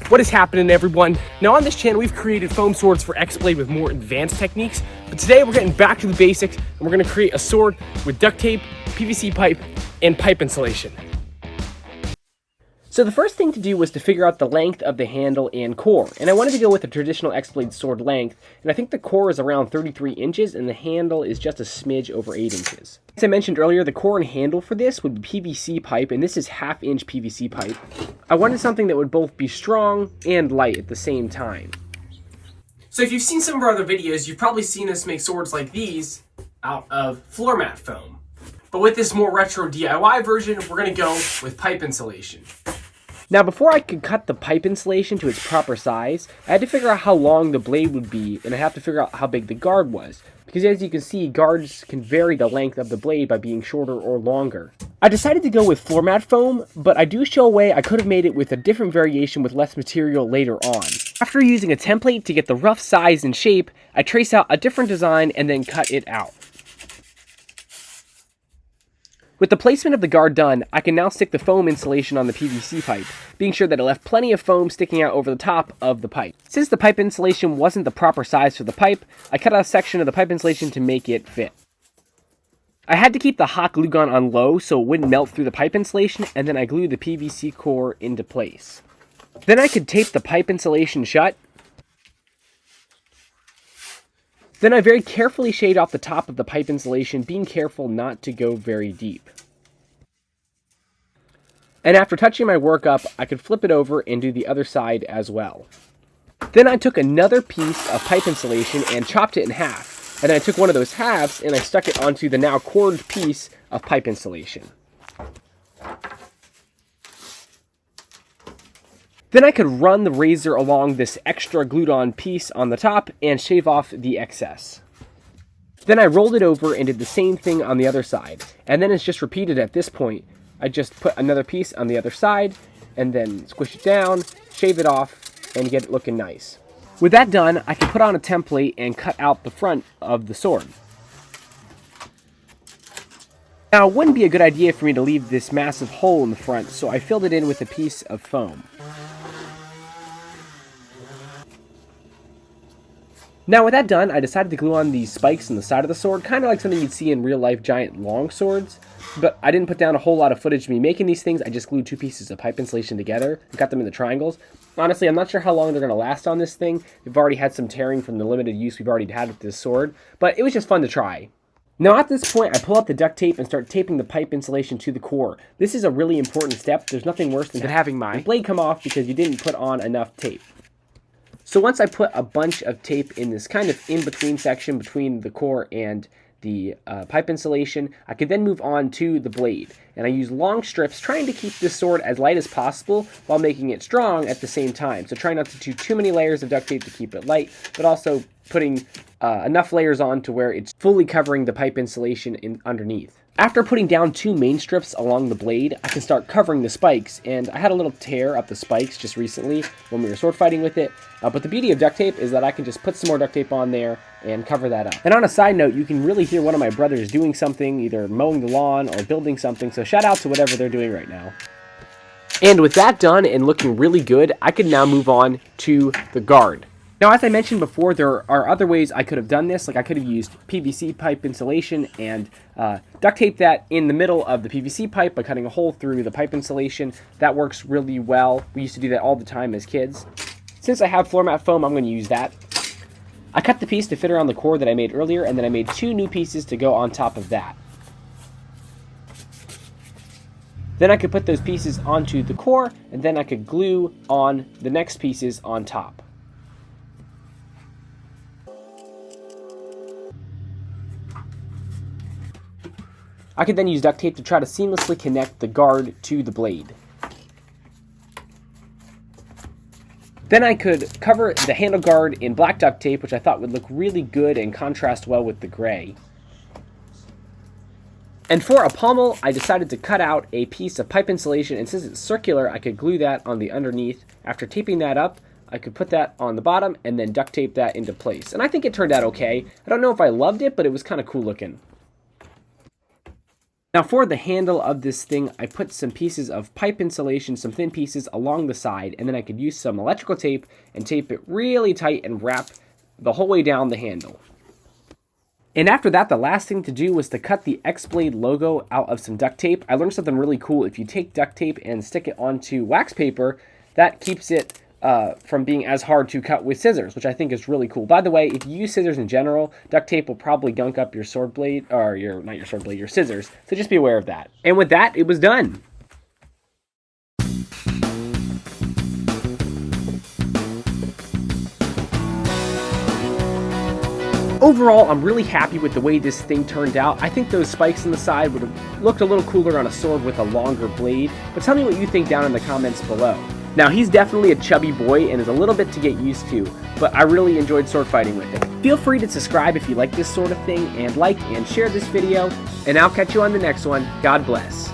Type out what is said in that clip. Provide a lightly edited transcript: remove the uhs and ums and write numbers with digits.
What is happening, everyone? Now on this channel we've created foam swords for X-Blade with more advanced techniques, but today we're getting back to the basics and we're going to create a sword with duct tape, PVC pipe, and pipe insulation. So the first thing to do was to figure out the length of the handle and core, and I wanted to go with a traditional X-Blade sword length, and I think the core is around 33 inches and the handle is just a smidge over 8 inches. As I mentioned earlier, the core and handle for this would be PVC pipe, and this is 1/2 inch PVC pipe. I wanted something that would both be strong and light at the same time. So if you've seen some of our other videos, you've probably seen us make swords like these out of floor mat foam. But with this more retro DIY version, we're going to go with pipe insulation. Now before I could cut the pipe insulation to its proper size, I had to figure out how long the blade would be, and I have to figure out how big the guard was. Because as you can see, guards can vary the length of the blade by being shorter or longer. I decided to go with floor mat foam, but I do show a way I could have made it with a different variation with less material later on. After using a template to get the rough size and shape, I trace out a different design and then cut it out. With the placement of the guard done, I can now stick the foam insulation on the PVC pipe, being sure that it left plenty of foam sticking out over the top of the pipe. Since the pipe insulation wasn't the proper size for the pipe, I cut out a section of the pipe insulation to make it fit. I had to keep the hot glue gun on low so it wouldn't melt through the pipe insulation, and then I glued the PVC core into place. Then I could tape the pipe insulation shut. Then I very carefully shaved off the top of the pipe insulation, being careful not to go very deep. And after touching my work up, I could flip it over and do the other side as well. Then I took another piece of pipe insulation and chopped it in half. And then I took one of those halves and I stuck it onto the now corded piece of pipe insulation. Then I could run the razor along this extra glued on piece on the top and shave off the excess. Then I rolled it over and did the same thing on the other side. And then it's just repeated at this point. I just put another piece on the other side and then squish it down, shave it off, and get it looking nice. With that done, I can put on a template and cut out the front of the sword. Now it wouldn't be a good idea for me to leave this massive hole in the front, so I filled it in with a piece of foam. Now with that done, I decided to glue on these spikes on the side of the sword, kind of like something you'd see in real life giant long swords. But I didn't put down a whole lot of footage of me making these things. I just glued 2 pieces of pipe insulation together and cut them into triangles. Honestly, I'm not sure how long they're going to last on this thing. We've already had some tearing from the limited use we've already had with this sword, but it was just fun to try. Now at this point, I pull out the duct tape and start taping the pipe insulation to the core. This is a really important step. There's nothing worse than having my blade come off because you didn't put on enough tape. So once I put a bunch of tape in this kind of in-between section between the core and the pipe insulation, I could then move on to the blade. And I use long strips, trying to keep this sword as light as possible while making it strong at the same time. So try not to do too many layers of duct tape to keep it light, but also putting enough layers on to where it's fully covering the pipe insulation underneath. After putting down 2 main strips along the blade, I can start covering the spikes, and I had a little tear up the spikes just recently when we were sword fighting with it, but the beauty of duct tape is that I can just put some more duct tape on there and cover that up. And on a side note, you can really hear one of my brothers doing something, either mowing the lawn or building something, so shout out to whatever they're doing right now. And with that done and looking really good, I can now move on to the guard. Now, as I mentioned before, there are other ways I could have done this. Like I could have used PVC pipe insulation and duct tape that in the middle of the PVC pipe by cutting a hole through the pipe insulation. That works really well. We used to do that all the time as kids. Since I have floor mat foam, I'm going to use that. I cut the piece to fit around the core that I made earlier, and then I made 2 new pieces to go on top of that. Then I could put those pieces onto the core, and then I could glue on the next pieces on top. I could then use duct tape to try to seamlessly connect the guard to the blade. Then I could cover the handle guard in black duct tape, which I thought would look really good and contrast well with the gray. And for a pommel, I decided to cut out a piece of pipe insulation, and since it's circular, I could glue that on the underneath. After taping that up, I could put that on the bottom and then duct tape that into place. And I think it turned out okay. I don't know if I loved it, but it was kind of cool looking. Now for the handle of this thing, I put some pieces of pipe insulation, some thin pieces along the side, and then I could use some electrical tape and tape it really tight and wrap the whole way down the handle. And after that, the last thing to do was to cut the X-Blade logo out of some duct tape. I learned something really cool. If you take duct tape and stick it onto wax paper, that keeps it from being as hard to cut with scissors, which I think is really cool. By the way, if you use scissors in general, duct tape will probably gunk up your sword blade, or your scissors, so just be aware of that. And with that, it was done. Overall, I'm really happy with the way this thing turned out. I think those spikes on the side would have looked a little cooler on a sword with a longer blade, but tell me what you think down in the comments below. Now, he's definitely a chubby boy and is a little bit to get used to, but I really enjoyed sword fighting with him. Feel free to subscribe if you like this sort of thing, and like and share this video, and I'll catch you on the next one. God bless.